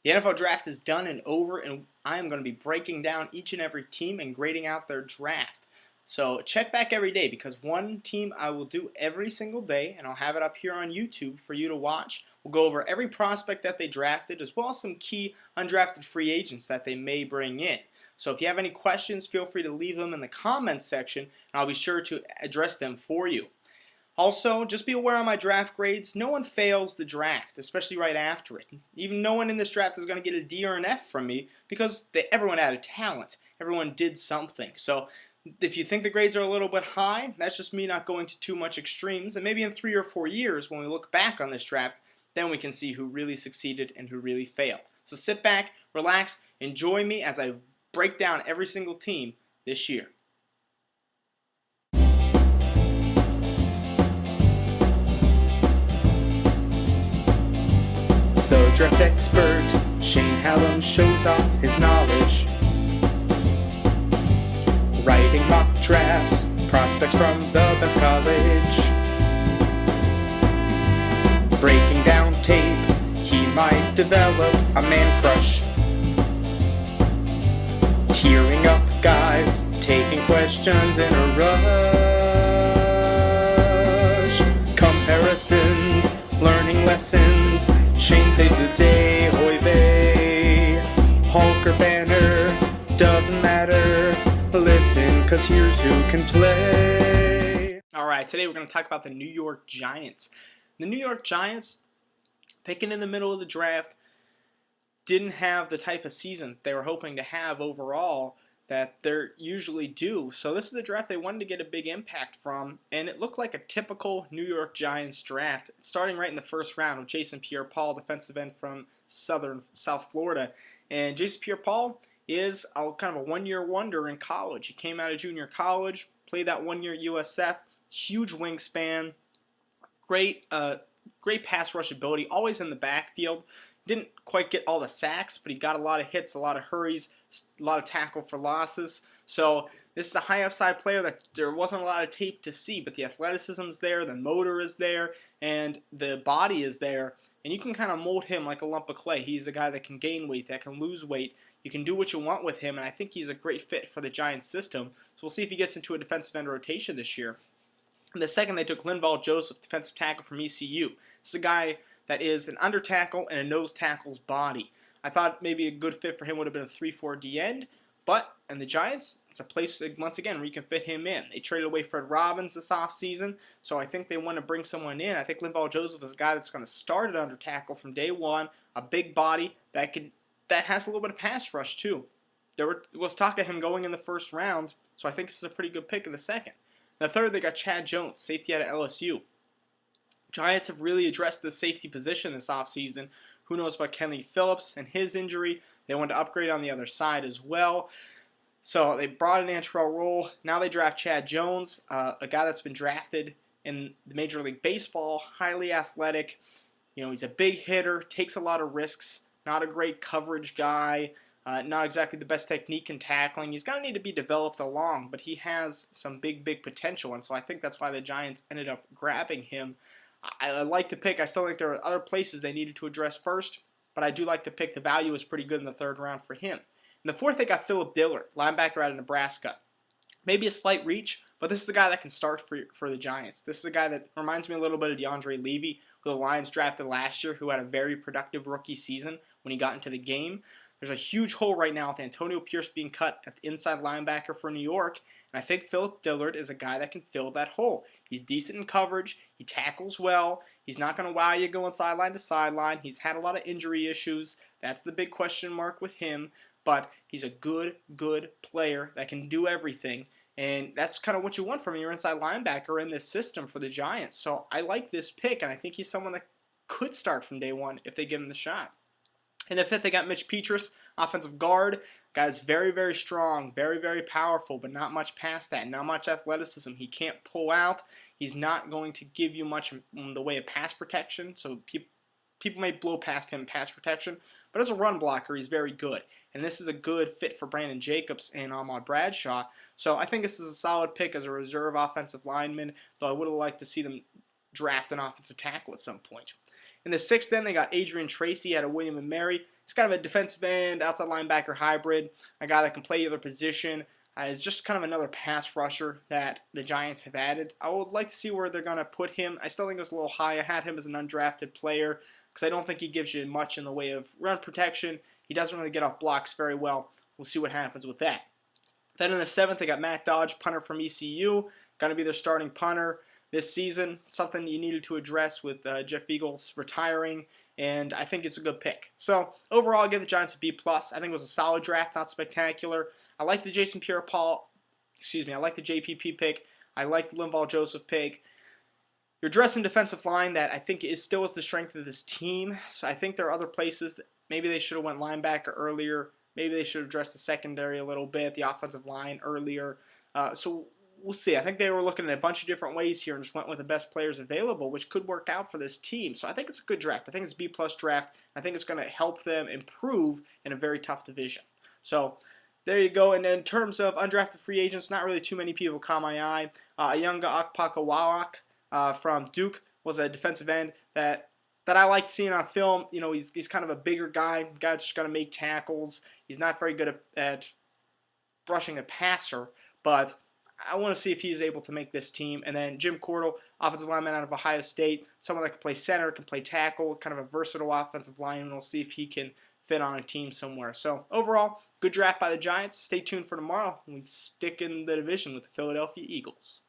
The NFL draft is done and over, and I am going to be breaking down each and every team and grading out their draft. So check back every day, because one team I will do every single day, and I'll have it up here on YouTube for you to watch. We'll go over every prospect that they drafted, as well as some key undrafted free agents that they may bring in. So if you have any questions, feel free to leave them in the comments section, and I'll be sure to address them for you. Also, just be aware on my draft grades, no one fails the draft, especially right after it. Even no one in this draft is going to get a D or an F from me, because everyone had a talent. Everyone did something. So if you think the grades are a little bit high, that's just me not going to too much extremes. And maybe in 3 or 4 years, when we look back on this draft, then we can see who really succeeded and who really failed. So sit back, relax, enjoy me as I break down every single team this year. The draft expert, Shane Hallam, shows off his knowledge. Writing mock drafts, prospects from the best college. Breaking down tape, he might develop a man crush. Tearing up guys, taking questions in a rush. Comparisons, learning lessons, Shane saves the day, oy vey. Hulk or Banner, doesn't matter. Listen, cause here's who can play. Alright, today we're going to talk about the New York Giants. The New York Giants, picking in the middle of the draft, didn't have the type of season they were hoping to have overall that they usually do. So this is the draft they wanted to get a big impact from, and it looked like a typical New York Giants draft, starting right in the first round with Jason Pierre-Paul, defensive end from South Florida. And Jason Pierre-Paul is kind of a one-year wonder in college. He came out of junior college, played that 1 year at USF, huge wingspan, great pass rush ability, always in the backfield. Didn't quite get all the sacks, but he got a lot of hits, a lot of hurries, a lot of tackle for losses. So this is a high upside player that there wasn't a lot of tape to see, but the athleticism is there, the motor is there, and the body is there. And you can kind of mold him like a lump of clay. He's a guy that can gain weight, that can lose weight. You can do what you want with him, and I think he's a great fit for the Giants system. So we'll see if he gets into a defensive end rotation this year. And the second, they took Linval, defensive tackle from ECU. This is a guy that is an under tackle and a nose tackle's body. I thought maybe a good fit for him would have been a 3-4 D end, but in the Giants, it's a place, once again, where you can fit him in. They traded away Fred Robbins this offseason, so I think they want to bring someone in. I think Linval Joseph is a guy that's going to start at under tackle from day one, a big body that has a little bit of pass rush too. There was talk of him going in the first round, so I think this is a pretty good pick in the second. The third, they got Chad Jones, safety out of LSU. Giants have really addressed the safety position this offseason. Who knows about Phillips and his injury? They wanted to upgrade on the other side as well. So they brought in Antrell Roll. Now they draft Chad Jones, a guy that's been drafted in the Major League Baseball, highly athletic. He's a big hitter, takes a lot of risks, not a great coverage guy, not exactly the best technique in tackling. He's going to need to be developed along, but he has some big potential, and so I think that's why the Giants ended up grabbing him. I like the pick. I still think there are other places they needed to address first, but I do like the pick. The value is pretty good in the third round for him. In the fourth, they got Phillip Dillard, linebacker out of Nebraska. Maybe a slight reach, but this is the guy that can start for the Giants. This is a guy that reminds me a little bit of DeAndre Levy, who the Lions drafted last year, who had a very productive rookie season when he got into the game. There's a huge hole right now with Antonio Pierce being cut at the inside linebacker for New York, and I think Phillip Dillard is a guy that can fill that hole. He's decent in coverage, he tackles well, he's not going to wow you going sideline to sideline, he's had a lot of injury issues, that's the big question mark with him, but he's a good player that can do everything, and that's kind of what you want from your inside linebacker in this system for the Giants. So I like this pick, and I think he's someone that could start from day one if they give him the shot. In the fifth, they got Mitch Petrus, offensive guard. Guy's very strong, very powerful, but not much past that, not much athleticism. He can't pull out. He's not going to give you much in the way of pass protection, so people may blow past him in pass protection, but as a run blocker, he's very good. And this is a good fit for Brandon Jacobs and Ahmad Bradshaw, so I think this is a solid pick as a reserve offensive lineman, though I would have liked to see them draft an offensive tackle at some point. In the sixth, then, they got Adrian Tracy out of William & Mary. He's kind of a defensive end, outside linebacker hybrid, a guy that can play either position. Is just kind of another pass rusher that the Giants have added. I would like to see where they're going to put him. I still think it was a little high. I had him as an undrafted player because I don't think he gives you much in the way of run protection. He doesn't really get off blocks very well. We'll see what happens with that. Then in the 7th, they got Matt Dodge, punter from ECU. Going to be their starting punter this season. Something you needed to address with Jeff Eagles retiring, and I think it's a good pick. So overall, I give the Giants a B+. I think it was a solid draft, not spectacular. I like the Pierre-Paul, I like the JPP pick. I like the Linval Joseph pick. You're addressing defensive line that I think still is the strength of this team. So I think there are other places that maybe they should have went linebacker earlier. Maybe they should have addressed the secondary a little bit, the offensive line earlier. So we'll see. I think they were looking at a bunch of different ways here and just went with the best players available, which could work out for this team. So I think it's a good draft. I think it's a B+ draft. I think it's going to help them improve in a very tough division. So there you go. And in terms of undrafted free agents, not really too many people caught my eye. Ayunga Akpakawarak from Duke was a defensive end that I liked seeing on film. You know, he's kind of a bigger guy. Guy's just going to make tackles. He's not very good at rushing a passer, but I want to see if he's able to make this team. And then Jim Cordell, offensive lineman out of Ohio State, someone that can play center, can play tackle, kind of a versatile offensive lineman. We'll see if he can fit on a team somewhere. So overall, good draft by the Giants. Stay tuned for tomorrow when we stick in the division with the Philadelphia Eagles.